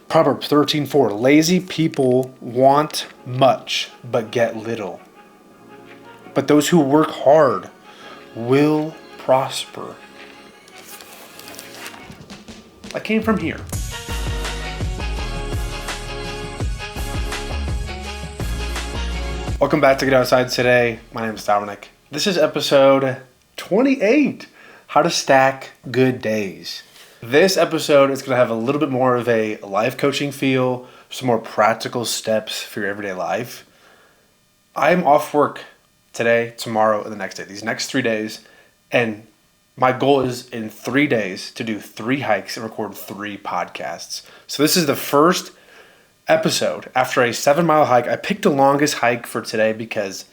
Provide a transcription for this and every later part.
Proverbs 13:4. Lazy people want much, but get little. But those who work hard will prosper. I came from here. Welcome back to Get Outside Today. My name is Dominic. This is episode 28, How to Stack Good Days. This episode is going to have a little bit more of a life coaching feel, some more practical steps for your everyday life. I'm off work today, tomorrow, and the next day, these next 3 days, and my goal is in 3 days to do 3 hikes and record 3 podcasts. So this is the first episode after a 7-mile hike. I picked the longest hike for today because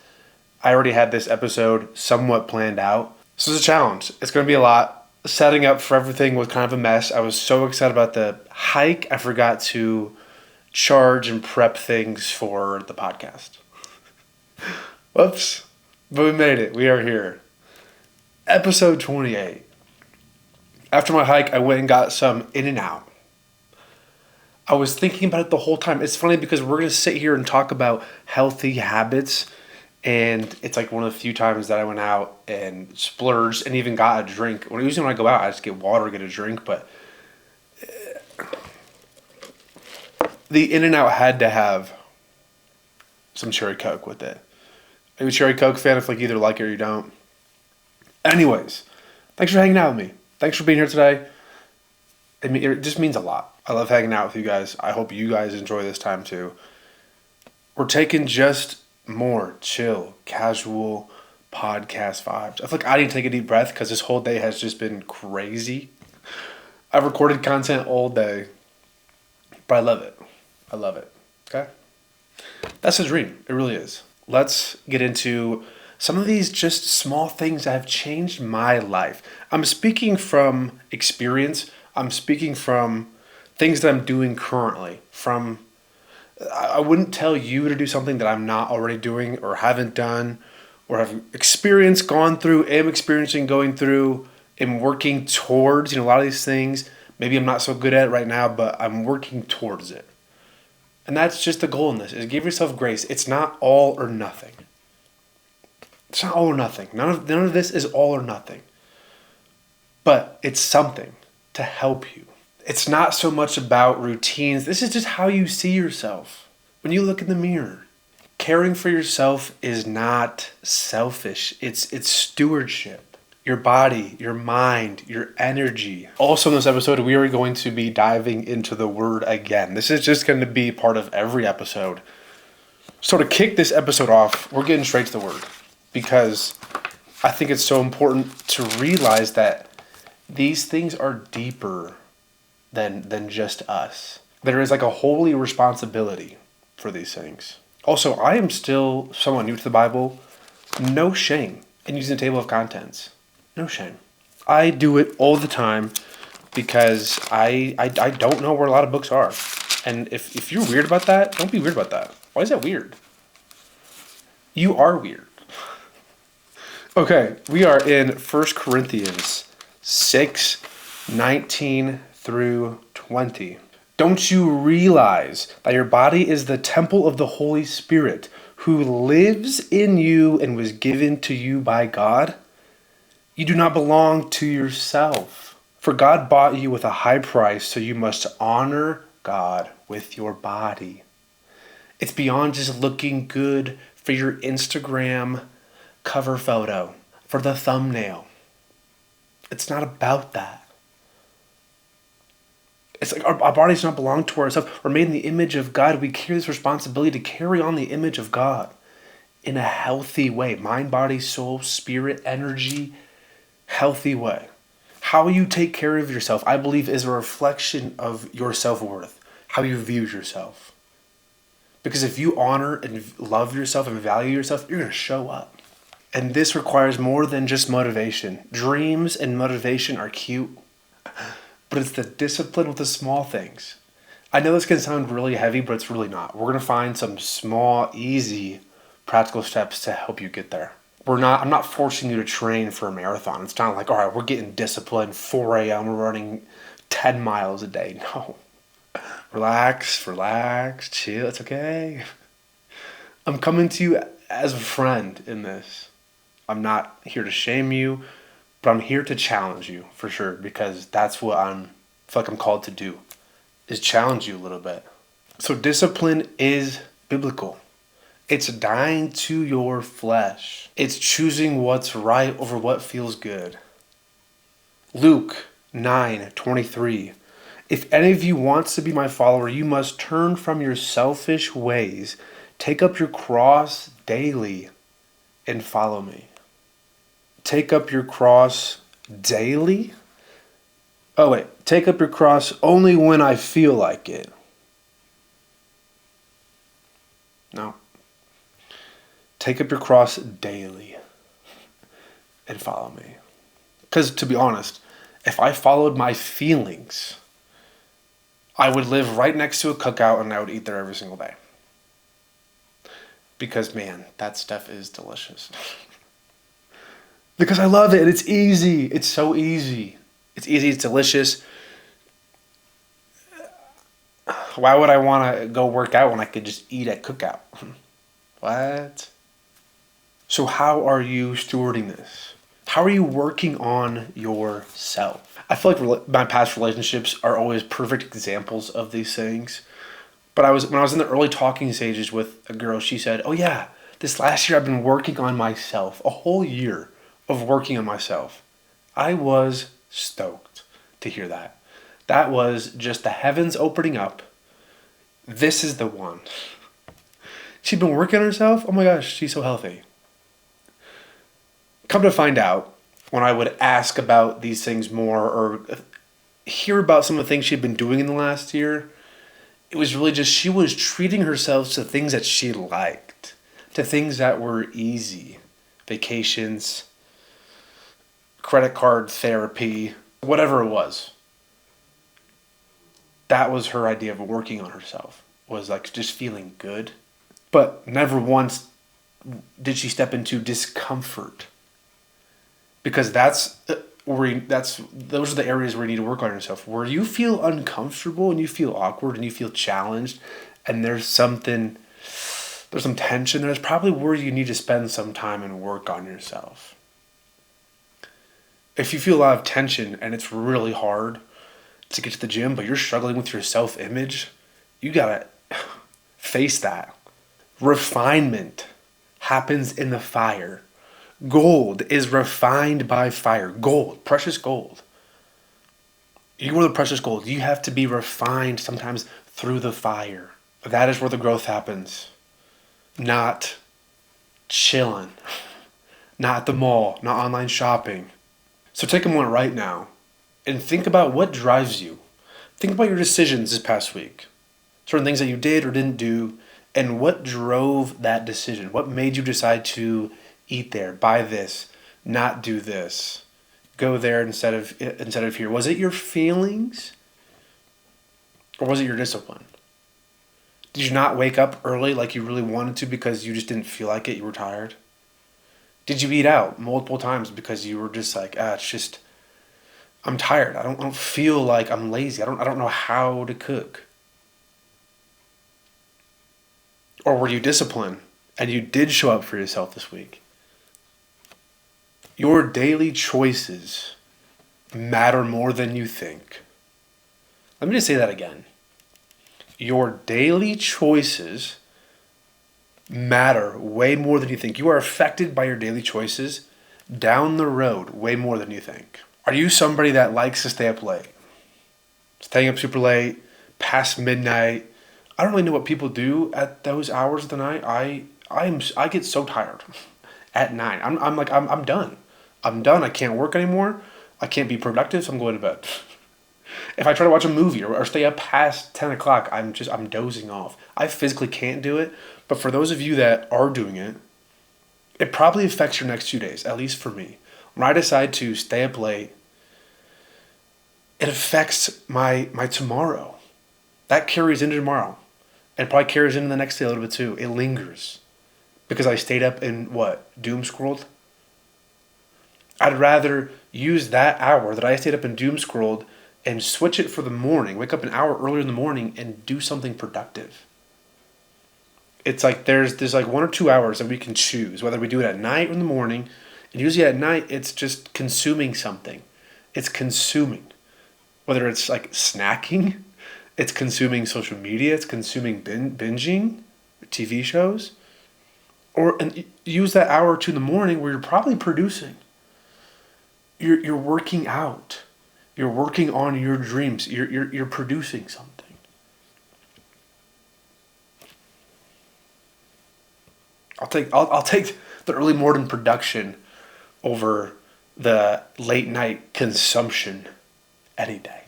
I already had this episode somewhat planned out. So it's a challenge. It's going to be a lot. Setting up for everything was kind of a mess. I was so excited about the hike, I forgot to charge and prep things for the podcast. Whoops. But we made it. We are here. Episode 28. After my hike, I went and got some In-N-Out. I was thinking about it the whole time. It's funny because we're going to sit here and talk about healthy habits, and it's like one of the few times that I went out and splurged and even got a drink. Usually when I go out, I just get water or get a drink, but the In-N-Out had to have some cherry Coke with it. Are you a cherry Coke fan? If either like it or you don't. Anyways, thanks for hanging out with me. Thanks for being here today. It just means a lot. I love hanging out with you guys. I hope you guys enjoy this time too. We're taking just more chill, casual podcast vibes. I feel like I need to take a deep breath because this whole day has just been crazy. I've recorded content all day, but I love it. I love it. Okay? That's a dream. It really is. Let's get into some of these just small things that have changed my life. I'm speaking from experience. I'm speaking from things that I'm doing currently. I wouldn't tell you to do something that I'm not already doing or haven't done or have experienced, gone through, am experiencing, going through, am working towards. A lot of these things, maybe I'm not so good at it right now, but I'm working towards it. And that's just the goal in this, is give yourself grace. It's not all or nothing. It's not all or nothing. None of this is all or nothing. But it's something to help you. It's not so much about routines. This is just how you see yourself when you look in the mirror. Caring for yourself is not selfish. It's stewardship. Your body, your mind, your energy. Also in this episode, we are going to be diving into the word again. This is just going to be part of every episode. So to kick this episode off, we're getting straight to the word because I think it's so important to realize that these things are deeper than just us. There is a holy responsibility for these things. Also, I am still someone new to the Bible. No shame in using the table of contents. No shame. I do it all the time because I don't know where a lot of books are. And if you're weird about that, don't be weird about that. Why is that weird? You are weird. Okay, we are in 1 Corinthians 6:19 through 20. Don't you realize that your body is the temple of the Holy Spirit who lives in you and was given to you by God? You do not belong to yourself, for God bought you with a high price, so you must honor God with your body. It's beyond just looking good for your Instagram cover photo, for the thumbnail. It's not about that. It's our bodies do not belong to ourselves. We're made in the image of God. We carry this responsibility to carry on the image of God in a healthy way. Mind, body, soul, spirit, energy, healthy way. How you take care of yourself, I believe, is a reflection of your self-worth, how you view yourself. Because if you honor and love yourself and value yourself, you're going to show up. And this requires more than just motivation. Dreams and motivation are cute, but it's the discipline with the small things. I know this can sound really heavy, but it's really not. We're going to find some small, easy, practical steps to help you get there. I'm not forcing you to train for a marathon. It's not like, all right, we're getting disciplined, 4 a.m., we're running 10 miles a day. No. Relax, relax, chill. It's okay. I'm coming to you as a friend in this. I'm not here to shame you, but I'm here to challenge you for sure because that's what feel like I'm called to do is challenge you a little bit. So discipline is biblical. It's dying to your flesh. It's choosing what's right over what feels good. Luke 9:23. If any of you wants to be my follower, you must turn from your selfish ways, take up your cross daily, and follow me. Take up your cross daily? Oh, wait. Take up your cross only when I feel like it. No. Take up your cross daily and follow me. Because to be honest, if I followed my feelings, I would live right next to a cookout and I would eat there every single day. Because, man, that stuff is delicious. Because I love it. It's easy. It's so easy. It's easy. It's delicious. Why would I want to go work out when I could just eat at cookout? What? So how are you stewarding this? How are you working on yourself? I feel like my past relationships are always perfect examples of these things. But when I was in the early talking stages with a girl, she said, "Oh yeah, this last year I've been working on myself. A whole year of working on myself." I was stoked to hear that. That was just the heavens opening up. This is the one. She'd been working on herself. Oh my gosh, she's so healthy. Come to find out, when I would ask about these things more or hear about some of the things she'd been doing in the last year, it was really just she was treating herself to things that she liked, to things that were easy. Vacations, credit card therapy, whatever it was. That was her idea of working on herself, was like just feeling good. But never once did she step into discomfort. Because those are the areas where you need to work on yourself. Where you feel uncomfortable and you feel awkward and you feel challenged and there's some tension, there's probably where you need to spend some time and work on yourself. If you feel a lot of tension and it's really hard to get to the gym, but you're struggling with your self-image, you gotta face that. Refinement happens in the fire. Gold is refined by fire. Gold, precious gold. You are the precious gold. You have to be refined sometimes through the fire. That is where the growth happens. Not chilling. Not at the mall. Not online shopping. So take a moment right now and think about what drives you. Think about your decisions this past week. Certain things that you did or didn't do, and what drove that decision. What made you decide to eat there, buy this, not do this, go there instead of here? Was it your feelings or was it your discipline? Did you not wake up early like you really wanted to because you just didn't feel like it, you were tired? Did you eat out multiple times because you were just like, I'm tired. I don't feel like, I'm lazy. I don't know how to cook. Or were you disciplined and you did show up for yourself this week? Your daily choices matter more than you think. Let me just say that again. Your daily choices matter way more than you think. You are affected by your daily choices down the road way more than you think. Are you somebody that likes to stay up late? Staying up super late, past midnight? I don't really know what people do at those hours of the night. I get so tired at 9. I'm done. I'm done. I can't work anymore. I can't be productive, so I'm going to bed. If I try to watch a movie or stay up past 10 o'clock, I'm dozing off. I physically can't do it, but for those of you that are doing it, it probably affects your next few days, at least for me. When I decide to stay up late, it affects my tomorrow. That carries into tomorrow. And probably carries into the next day a little bit too. It lingers. Because I stayed up and doom scrolled? I'd rather use that hour that I stayed up and doom scrolled and switch it for the morning. Wake up an hour earlier in the morning and do something productive. It's like there's like 1 or 2 hours that we can choose, whether we do it at night or in the morning. And usually at night, it's just consuming something. It's consuming. Whether it's like snacking, it's consuming social media, it's consuming binging, TV shows. And use that hour or two in the morning where you're probably producing. You're working out. You're working on your dreams. You're producing something. I'll take the early morning production over the late night consumption any day.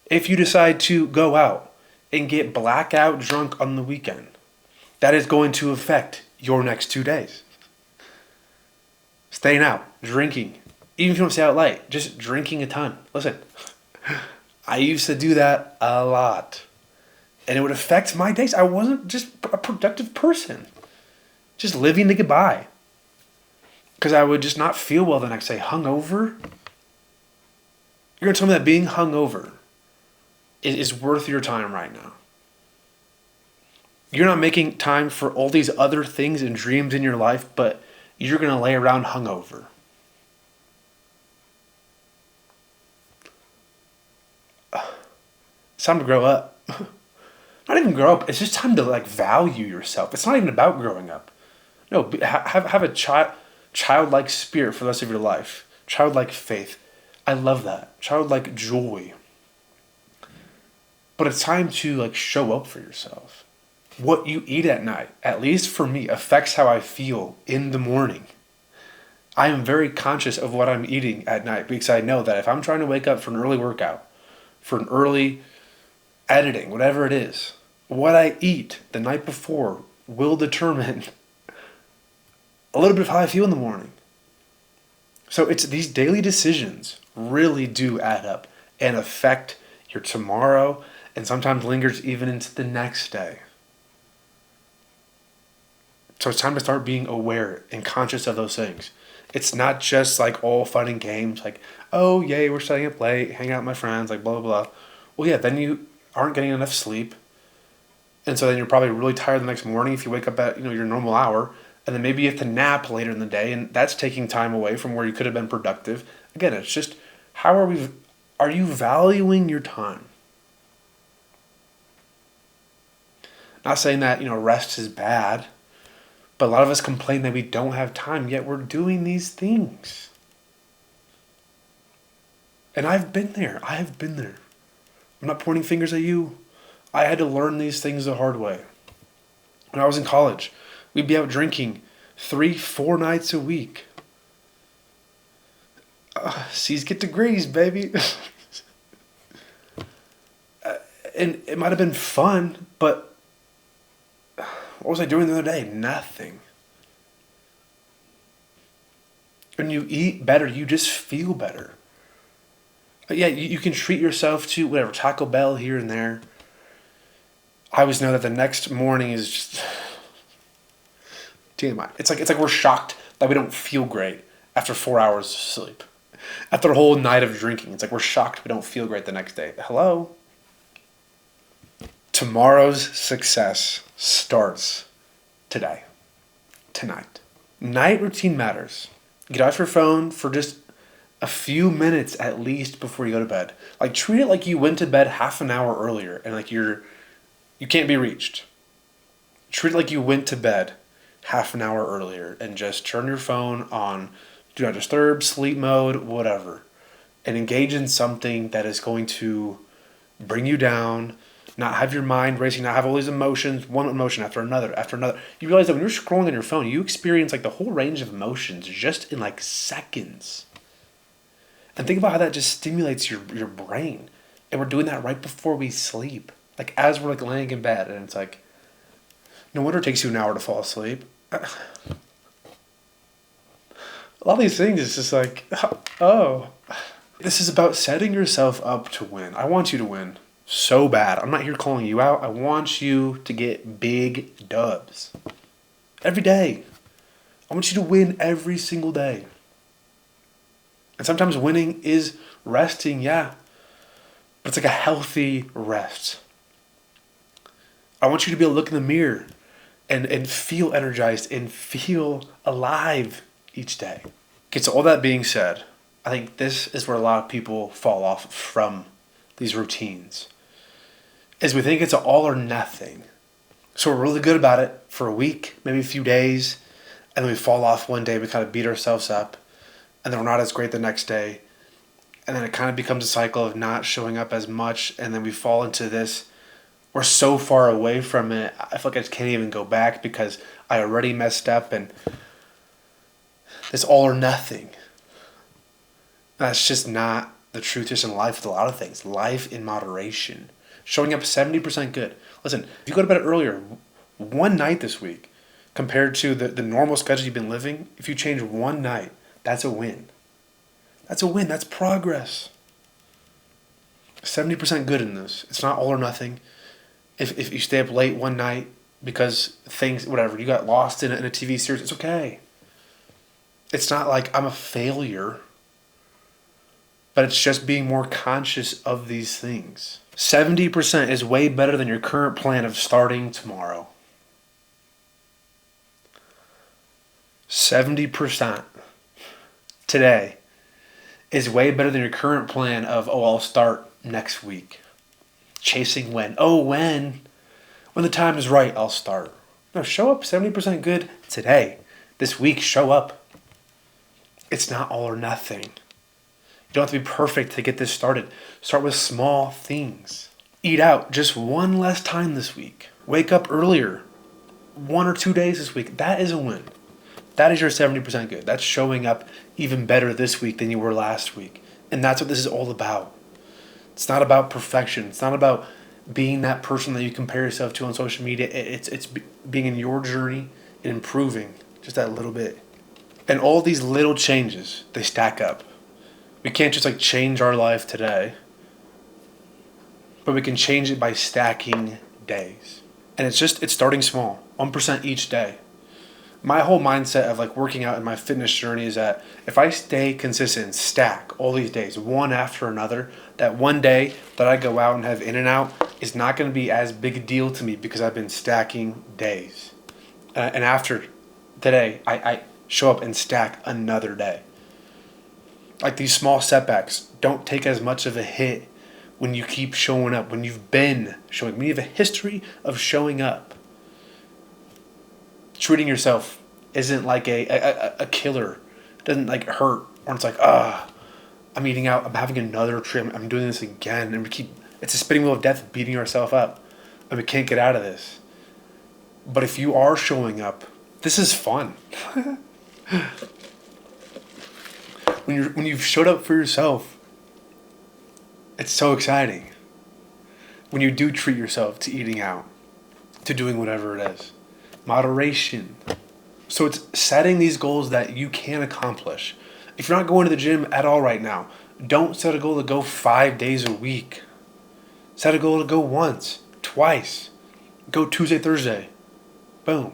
If you decide to go out and get blackout drunk on the weekend, that is going to affect your next 2 days. Staying out, drinking, even if you don't stay out late, just drinking a ton. Listen, I used to do that a lot. And it would affect my days. I wasn't just a productive person. Just living to get by. Because I would just not feel well the next day. Hungover? You're going to tell me that being hungover is worth your time right now. You're not making time for all these other things and dreams in your life, but you're going to lay around hungover. It's time to grow up. Not even grow up. It's just time to like value yourself. It's not even about growing up. No, have a childlike spirit for the rest of your life. Childlike faith. I love that. Childlike joy. But it's time to like show up for yourself. What you eat at night, at least for me, affects how I feel in the morning. I am very conscious of what I'm eating at night because I know that if I'm trying to wake up for an early workout, for an early editing, whatever it is, what I eat the night before will determine a little bit of how I feel in the morning. So it's these daily decisions really do add up and affect your tomorrow and sometimes lingers even into the next day. So it's time to start being aware and conscious of those things. It's not just like all fun and games, like, oh, yay, we're staying up late, hanging out with my friends, like, blah, blah, blah. Well, yeah, then you aren't getting enough sleep. And so then you're probably really tired the next morning if you wake up at, your normal hour. And then maybe you have to nap later in the day, and that's taking time away from where you could have been productive. Again, it's just, are you valuing your time? Not saying that, rest is bad. But a lot of us complain that we don't have time, yet we're doing these things. And I've been there. I'm not pointing fingers at you. I had to learn these things the hard way. When I was in college, we'd be out drinking 3-4 nights a week. C's get degrees, baby. And it might have been fun, but what was I doing the other day? Nothing. When you eat better, you just feel better. Yeah, you can treat yourself to whatever, Taco Bell here and there. I always know that the next morning is just TMI. It's like we're shocked that we don't feel great after 4 hours of sleep. After a whole night of drinking, it's like we're shocked we don't feel great the next day. Hello? Tomorrow's success starts today. Tonight. Night routine matters. Get off your phone for just a few minutes at least before you go to bed. Like treat it like you went to bed half an hour earlier and like you can't be reached. Treat it like you went to bed half an hour earlier and just turn your phone on do not disturb, sleep mode, whatever. And engage in something that is going to bring you down, not have your mind racing, not have all these emotions, one emotion after another, after another. You realize that when you're scrolling on your phone, you experience like the whole range of emotions just in like seconds. And think about how that just stimulates your brain. And we're doing that right before we sleep. Like as we're like laying in bed, and it's like, no wonder it takes you an hour to fall asleep. A lot of these things, it's just like, oh. This is about setting yourself up to win. I want you to win so bad. I'm not here calling you out. I want you to get big dubs. Every day. I want you to win every single day. And sometimes winning is resting, yeah. But But it's like a healthy rest. I want you to be able to look in the mirror and feel energized and feel alive each day. Okay, so all that being said, I think this is where a lot of people fall off from these routines. Is we think it's an all or nothing. So we're really good about it for a week, maybe a few days, and then we fall off one day, we kind of beat ourselves up, and then we're not as great the next day. And then it kind of becomes a cycle of not showing up as much, and then we fall into this. We're so far away from it, I feel like I just can't even go back because I already messed up, and this all or nothing. That's just not the truth just in life with a lot of things. Life in moderation. Showing up 70% good. Listen, if you go to bed earlier, one night this week, compared to the normal schedule you've been living, if you change one night, that's a win. That's a win. That's progress. 70% good in this. It's not all or nothing. If you stay up late one night because things, whatever, you got lost in a TV series, it's okay. It's not like I'm a failure, but it's just being more conscious of these things. 70% is way better than your current plan of starting tomorrow. 70% today is way better than your current plan of, I'll start next week. Chasing when. When the time is right, I'll start. No, show up 70% good today. This week, show up. It's not all or nothing. You don't have to be perfect to get this started. Start with small things. Eat out just one less time this week. Wake up earlier. 1 or 2 days this week. That is a win. That is your 70% good. That's showing up even better this week than you were last week. And that's what this is all about. It's not about perfection. It's not about being that person that you compare yourself to on social media. It's being in your journey and improving just that little bit. And all these little changes, they stack up. We can't just change our life today, but we can change it by stacking days. And it's starting small, 1% each day. My whole mindset of working out in my fitness journey is that if I stay consistent and stack all these days, one after another, that one day that I go out and have in and out is not going to be as big a deal to me because I've been stacking days. And after today, I show up and stack another day. These small setbacks don't take as much of a hit when you keep showing up, when you've been showing, when you have a history of showing up. Treating yourself isn't like a killer. It doesn't hurt, or it's I'm eating out, I'm having another trip, I'm doing this again, and it's a spinning wheel of death beating ourselves up, and we can't get out of this. But if you are showing up, this is fun. When you've showed up for yourself, it's so exciting. When you do treat yourself to eating out, to doing whatever it is. Moderation. So it's setting these goals that you can accomplish. If you're not going to the gym at all right now, don't set a goal to go 5 days a week. Set a goal to go once, twice. Go Tuesday, Thursday. Boom.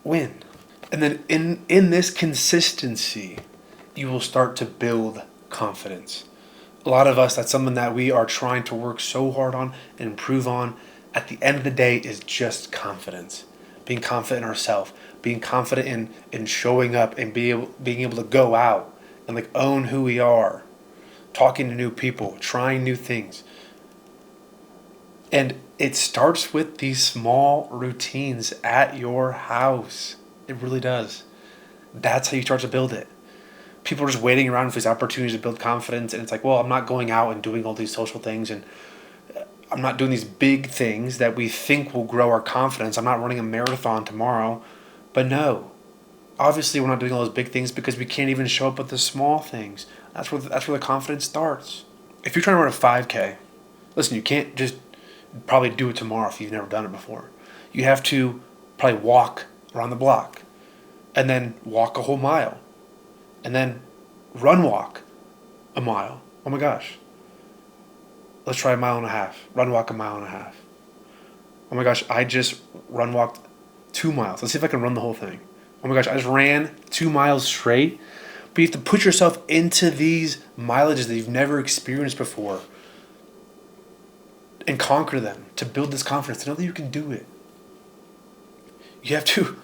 Win. And then in this consistency, you will start to build confidence. A lot of us, that's something that we are trying to work so hard on and improve on. At the end of the day is just confidence. Being confident in ourselves, being confident in showing up and being able to go out and own who we are, talking to new people, trying new things. And it starts with these small routines at your house. It really does. That's how you start to build it. People are just waiting around for these opportunities to build confidence, and it's I'm not going out and doing all these social things, and I'm not doing these big things that we think will grow our confidence. I'm not running a marathon tomorrow. But no, obviously we're not doing all those big things because we can't even show up with the small things. That's where the confidence starts. If you're trying to run a 5K, listen, you can't just probably do it tomorrow if you've never done it before. You have to probably walk around the block and then walk a whole mile and then walk a mile. Oh my gosh. Let's try 1.5 miles. Walk 1.5 miles. Oh my gosh, I just walked 2 miles. Let's see if I can run the whole thing. Oh my gosh, I just ran 2 miles straight. But you have to put yourself into these mileages that you've never experienced before. and conquer them, to build this confidence, to know that you can do it. You have to.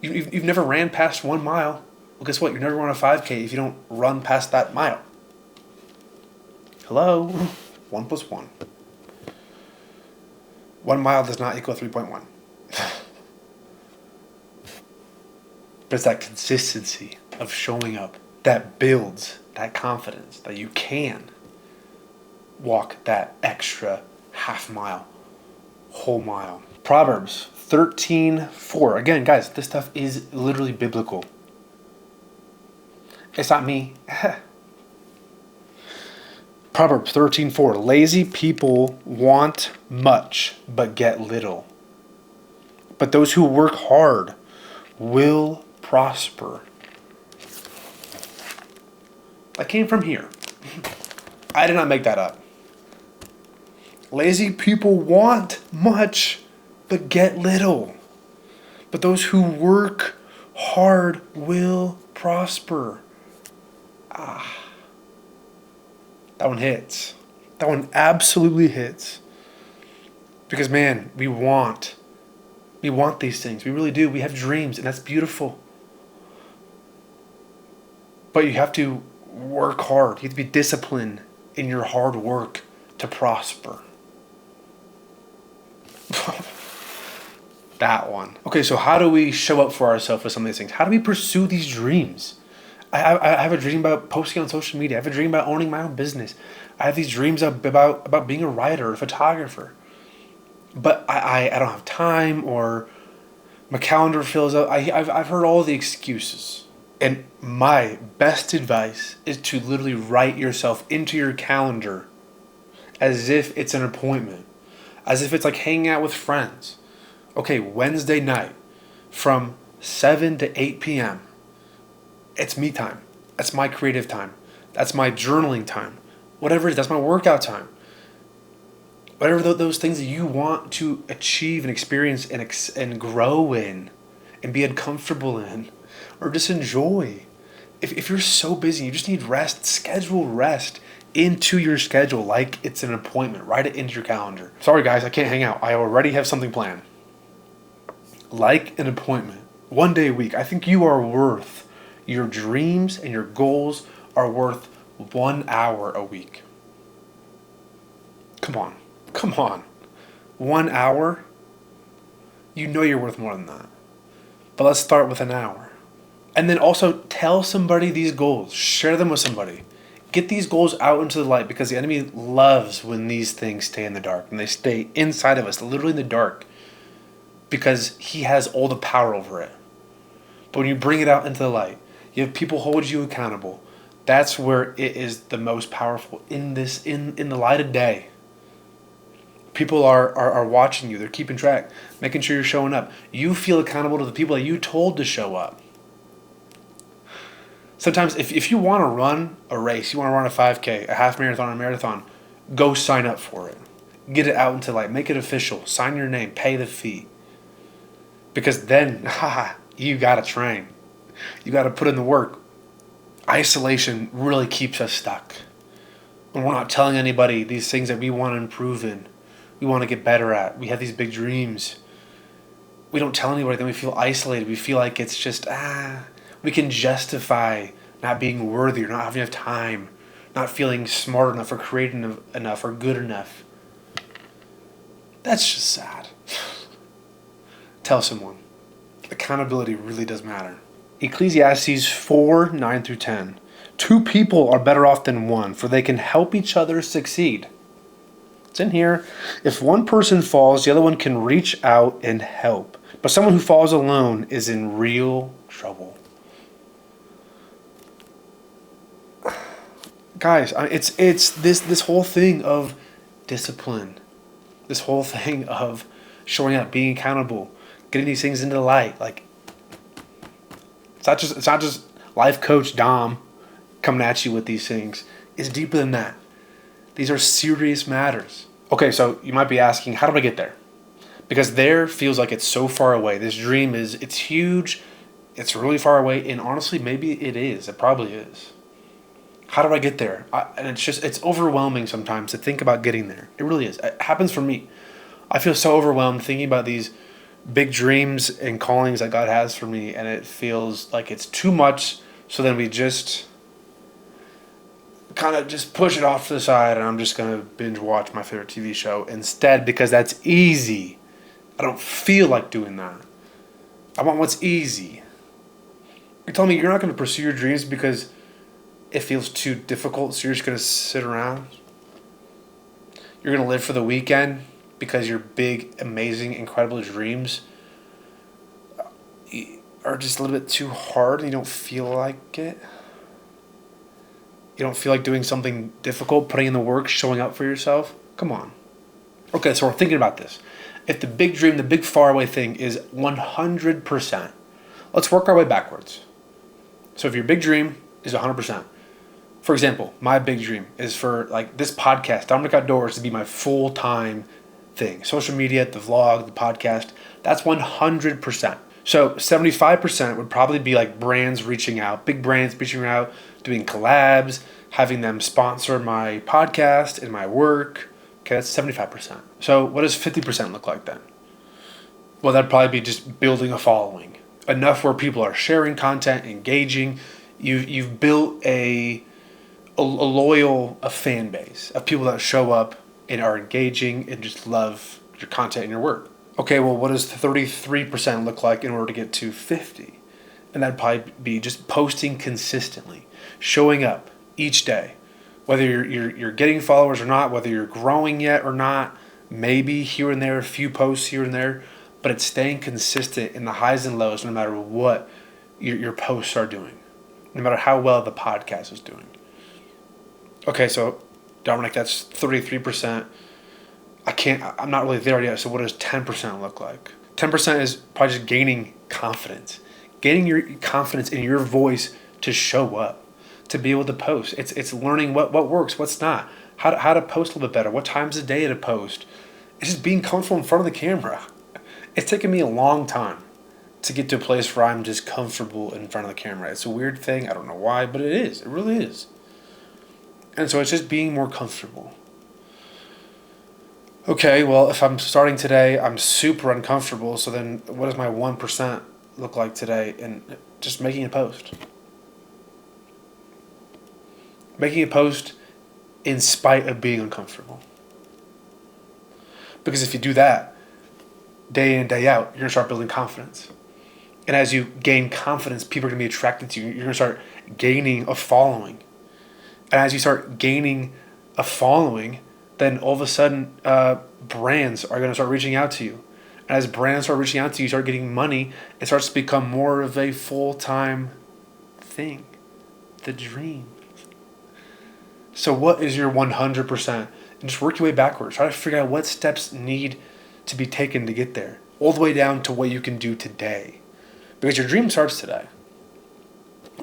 You've never ran past 1 mile. Well, guess what? You're never run a 5K if you don't run past that mile. Hello? 1 plus 1. 1 mile does not equal 3.1. But it's that consistency of showing up that builds that confidence that you can walk that extra half mile, whole mile. Proverbs 13:4. Again, guys, this stuff is literally biblical. It's not me. Proverbs 13:4. Lazy people want much but get little. But those who work hard will prosper. That came from here. I did not make that up. Lazy people want much but get little. But those who work hard will prosper. That one hits. That one absolutely hits. Because man, we want these things. We really do. We have dreams, and that's beautiful. But you have to work hard. You have to be disciplined in your hard work to prosper. That one. Okay, so how do we show up for ourselves with some of these things? How do we pursue these dreams? I have a dream about posting on social media. I have a dream about owning my own business. I have these dreams about being a writer, a photographer. But I don't have time, or my calendar fills up. I've heard all the excuses. And my best advice is to literally write yourself into your calendar as if it's an appointment. As if it's like hanging out with friends. Okay, Wednesday night from 7 to 8 p.m. It's me time. That's my creative time. That's my journaling time. Whatever it is, that's my workout time. Whatever those things that you want to achieve and experience and grow in and be uncomfortable in, or just enjoy. If you're so busy, you just need rest, schedule rest into your schedule like it's an appointment. Write it into your calendar. Sorry guys, I can't hang out. I already have something planned. Like an appointment. 1 day a week. I think you are worth, your dreams and your goals are worth 1 hour a week. Come on. 1 hour? You know you're worth more than that. But let's start with an hour. And then also tell somebody these goals. Share them with somebody. Get these goals out into the light, because the enemy loves when these things stay in the dark. And they stay inside of us, literally in the dark. Because he has all the power over it. But when you bring it out into the light, you have people hold you accountable. That's where it is the most powerful, in the light of day. People are watching you. They're keeping track, making sure you're showing up. You feel accountable to the people that you told to show up. Sometimes if you want to run a race, you want to run a 5K, a half marathon, a marathon, go sign up for it. Get it out into light. Make it official. Sign your name. Pay the fee. Because then, you got to train. You got to put in the work. Isolation really keeps us stuck. And we're not telling anybody these things that we want to improve in. We want to get better at. We have these big dreams. We don't tell anybody, then we feel isolated. We feel like it's just, we can justify not being worthy or not having enough time, not feeling smart enough or creative enough or good enough. That's just sad. Tell someone. Accountability really does matter. Ecclesiastes 4:9-10. 2 people are better off than one, for they can help each other succeed. It's in here. If one person falls, the other one can reach out and help. But someone who falls alone is in real trouble. Guys, it's this whole thing of discipline. This whole thing of showing up, being accountable, getting these things into the light. Like, it's not just life coach Dom coming at you with these things. It's deeper than that. These are serious matters. Okay, so you might be asking, how do I get there? Because there feels like it's so far away. This dream it's huge, it's really far away, and honestly, maybe it is. It probably is. How do I get there? And it's overwhelming sometimes to think about getting there. It really is. It happens for me. I feel so overwhelmed thinking about these big dreams and callings that God has for me, and it feels like it's too much. So then we just kind of just push it off to the side, and I'm just going to binge watch my favorite TV show instead because that's easy. I don't feel like doing that. I want what's easy. You're telling me you're not going to pursue your dreams because it feels too difficult, so you're just going to sit around? You're going to live for the weekend because your big, amazing, incredible dreams are just a little bit too hard and you don't feel like it? You don't feel like doing something difficult, putting in the work, showing up for yourself? Come on. Okay, so we're thinking about this. If the big dream, the big faraway thing is 100%, let's work our way backwards. So if your big dream is 100%, for example, my big dream is for like this podcast, Dominic Outdoors, to be my full-time thing. Social media, the vlog, the podcast, that's 100%. So 75% would probably be like brands reaching out, big brands reaching out, doing collabs, having them sponsor my podcast and my work. Okay, that's 75%. So what does 50% look like then? Well, that'd probably be just building a following. Enough where people are sharing content, engaging. You've built a loyal fan base of people that show up and are engaging and just love your content and your work. Okay, well, what does 33% look like in order to get to 50? And that'd probably be just posting consistently, showing up each day. Whether you're getting followers or not, whether you're growing yet or not, maybe here and there, a few posts here and there, but it's staying consistent in the highs and lows no matter what your posts are doing, no matter how well the podcast is doing. Okay, so Dominic, that's 33%. I'm not really there yet, so what does 10% look like? 10% is probably just gaining confidence. Gaining your confidence in your voice to show up, to be able to post. It's learning what works, what's not, how to post a little bit better, what times of day to post. It's just being comfortable in front of the camera. It's taken me a long time to get to a place where I'm just comfortable in front of the camera. It's a weird thing. I don't know why, but it is. It really is. And so it's just being more comfortable. Okay, well, if I'm starting today, I'm super uncomfortable. So then what does my 1% look like today? And just making a post. Making a post in spite of being uncomfortable. Because if you do that, day in and day out, you're going to start building confidence. And as you gain confidence, people are going to be attracted to you. You're going to start gaining a following. And as you start gaining a following, then all of a sudden, brands are going to start reaching out to you. And as brands start reaching out to you, you start getting money. It starts to become more of a full-time thing. The dream. So what is your 100%? And just work your way backwards. Try to figure out what steps need to be taken to get there. All the way down to what you can do today. Because your dream starts today.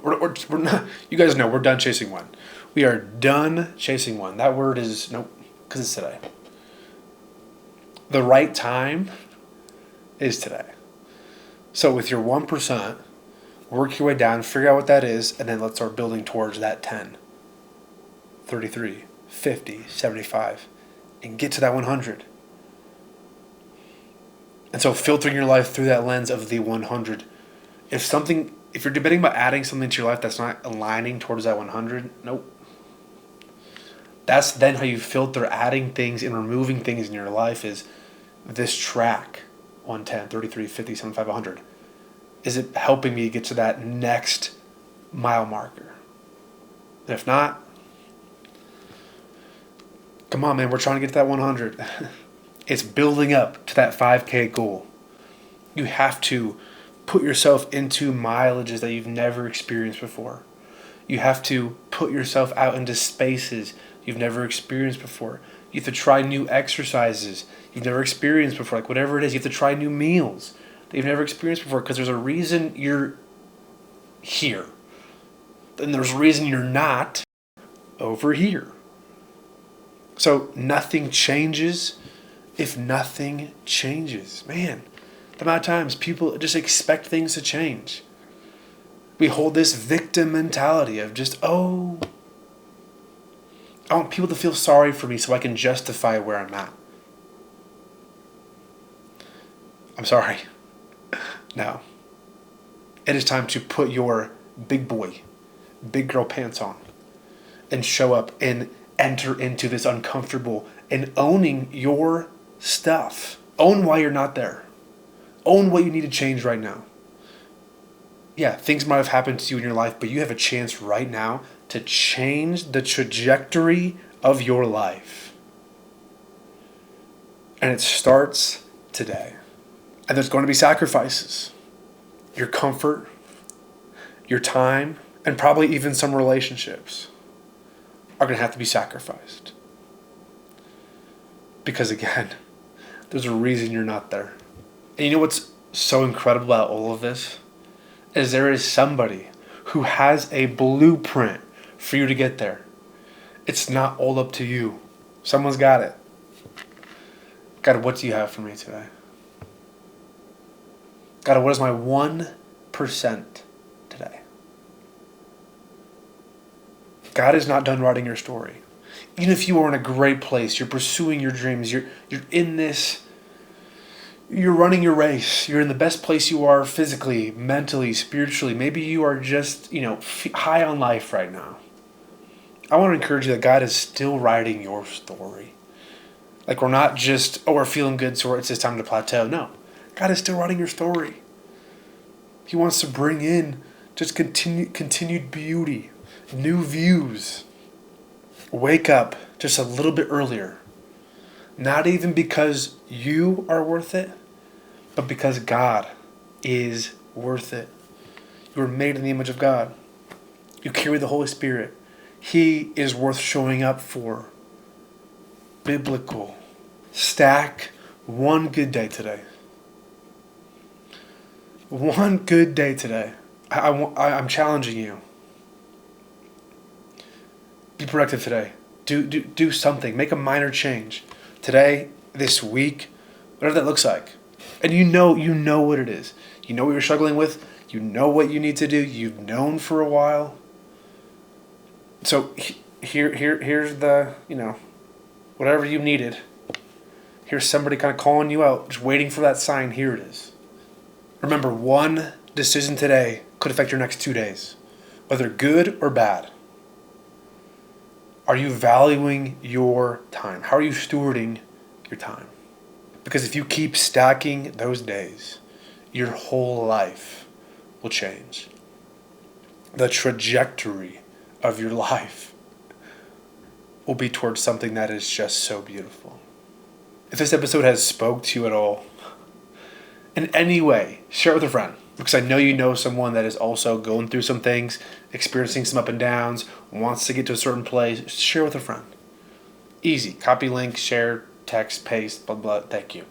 We're not, you guys know we're done chasing one. We are done chasing one. That word is, nope, because it's today. The right time is today. So with your 1%, work your way down, figure out what that is, and then let's start building towards that 10, 33, 50, 75, and get to that 100. And so filtering your life through that lens of the 100. If you're debating about adding something to your life that's not aligning towards that 100, nope. That's then how you filter adding things and removing things in your life is this track, 110, 33, 50, 75, 100. Is it helping me get to that next mile marker? And if not, come on, man, we're trying to get to that 100. It's building up to that 5K goal. You have to put yourself into mileages that you've never experienced before. You have to put yourself out into spaces you've never experienced before. You have to try new exercises you've never experienced before. Like whatever it is, you have to try new meals that you've never experienced before because there's a reason you're here. And there's a reason you're not over here. So nothing changes if nothing changes. Man, the amount of times people just expect things to change. We hold this victim mentality of just, oh, I want people to feel sorry for me so I can justify where I'm at. I'm sorry. No. It is time to put your big boy, big girl pants on and show up and enter into this uncomfortable and owning your stuff. Own why you're not there. Own what you need to change right now. Yeah, things might have happened to you in your life, but you have a chance right now to change the trajectory of your life. And it starts today. And there's going to be sacrifices. Your comfort, your time, and probably even some relationships are going to have to be sacrificed. Because again, there's a reason you're not there. And you know what's so incredible about all of this? Is there is somebody who has a blueprint for you to get there. It's not all up to you. Someone's got it. God, what do you have for me today? God, what is my 1% today? God is not done writing your story. Even if you are in a great place, you're pursuing your dreams, you're in this, you're running your race, you're in the best place you are physically, mentally, spiritually. Maybe you are just, high on life right now. I want to encourage you that God is still writing your story. Like we're not just, we're feeling good, so it's just time to plateau. No, God is still writing your story. He wants to bring in just continued beauty, new views. Wake up just a little bit earlier. Not even because you are worth it, but because God is worth it. You were made in the image of God. You carry the Holy Spirit. He is worth showing up for. Biblical. Stack one good day today. One good day today. I'm challenging you. Be productive today. Do something. Make a minor change. Today, this week, whatever that looks like. And you know what it is. You know what you're struggling with. You know what you need to do. You've known for a while. So here's the, whatever you needed. Here's somebody kind of calling you out, just waiting for that sign. Here it is. Remember, one decision today could affect your next 2 days, whether good or bad. Are you valuing your time? How are you stewarding your time? Because if you keep stacking those days, your whole life will change. The trajectory of your life will be towards something that is just so beautiful. If this episode has spoke to you at all, in any way, share it with a friend. Because I know you know someone that is also going through some things, experiencing some up and downs, wants to get to a certain place. Share with a friend. Easy. Copy link, share, text, paste, blah, blah. Thank you.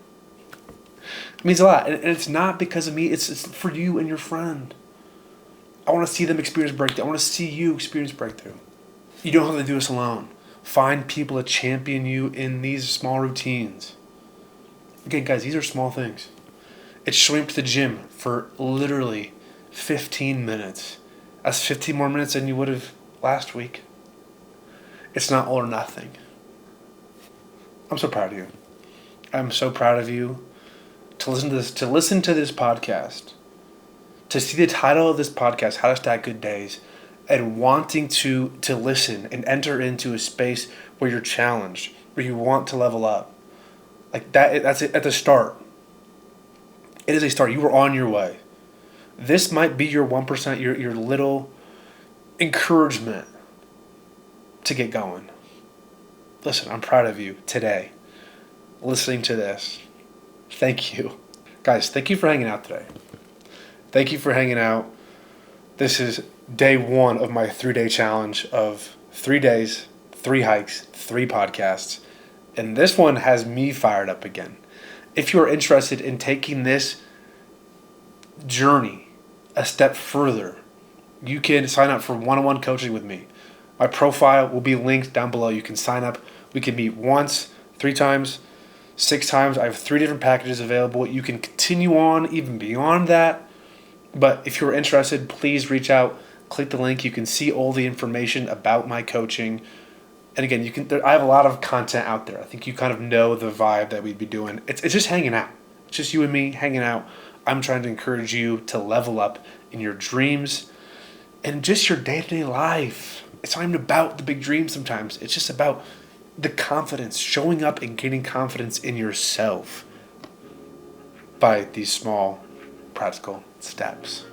It means a lot. And it's not because of me. It's for you and your friend. I want to see them experience breakthrough. I want to see you experience breakthrough. You don't have to do this alone. Find people to champion you in these small routines. Again, guys, these are small things. It's showing up to the gym for literally 15 minutes. That's 15 more minutes than you would have last week. It's not all or nothing. I'm so proud of you. I'm so proud of you to listen to this podcast, to see the title of this podcast, How to Stack Good Days, and wanting to listen and enter into a space where you're challenged, where you want to level up. Like that's it at the start. It is a start. You were on your way. This might be your 1%, your little encouragement to get going. Listen, I'm proud of you today, listening to this. Thank you. Guys, thank you for hanging out today. Thank you for hanging out. This is day 1 of my 3-day challenge of 3 days, 3 hikes, 3 podcasts. And this one has me fired up again. If you are interested in taking this journey a step further, you can sign up for one-on-one coaching with me. My profile will be linked down below. You can sign up. We can meet once, 3 times, 6 times. I have 3 different packages available. You can continue on even beyond that. But if you're interested, please reach out. Click the link. You can see all the information about my coaching. And again, I have a lot of content out there. I think you kind of know the vibe that we'd be doing. It's just hanging out. It's just you and me hanging out. I'm trying to encourage you to level up in your dreams and just your day-to-day life. It's not even about the big dreams sometimes. It's just about the confidence, showing up and gaining confidence in yourself by these small, practical steps.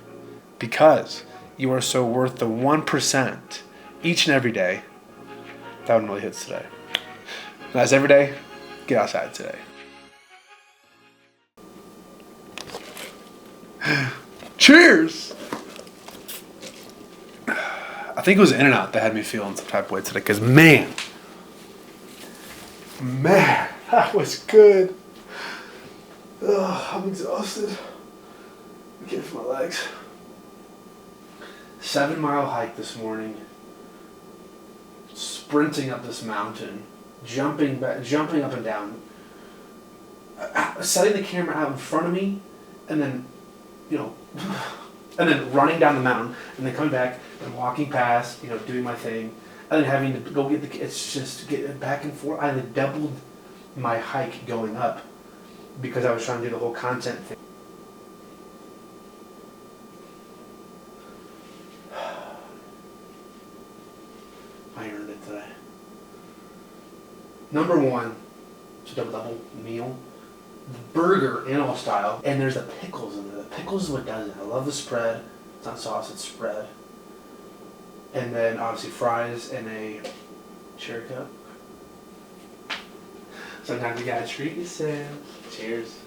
Because you are so worth the 1% each and every day. That one really hits today. And that's every day. Get outside today. Cheers! I think it was In-N-Out that had me feeling some type of way today. Because man, that was good. Ugh, I'm exhausted. I can't feel my legs. 7-mile hike this morning. Sprinting up this mountain, jumping up and down, setting the camera out in front of me, and then, and then running down the mountain, and then coming back and walking past, doing my thing, and then having to go it's just get back and forth. I doubled my hike going up because I was trying to do the whole content thing. I earned it today. Number one, it's a double meal. Burger, animal style, and there's the pickles in there. The pickles is what does it. I love the spread. It's not sauce, it's spread. And then obviously fries and a cherry Coke. Sometimes you gotta treat yourself. Cheers.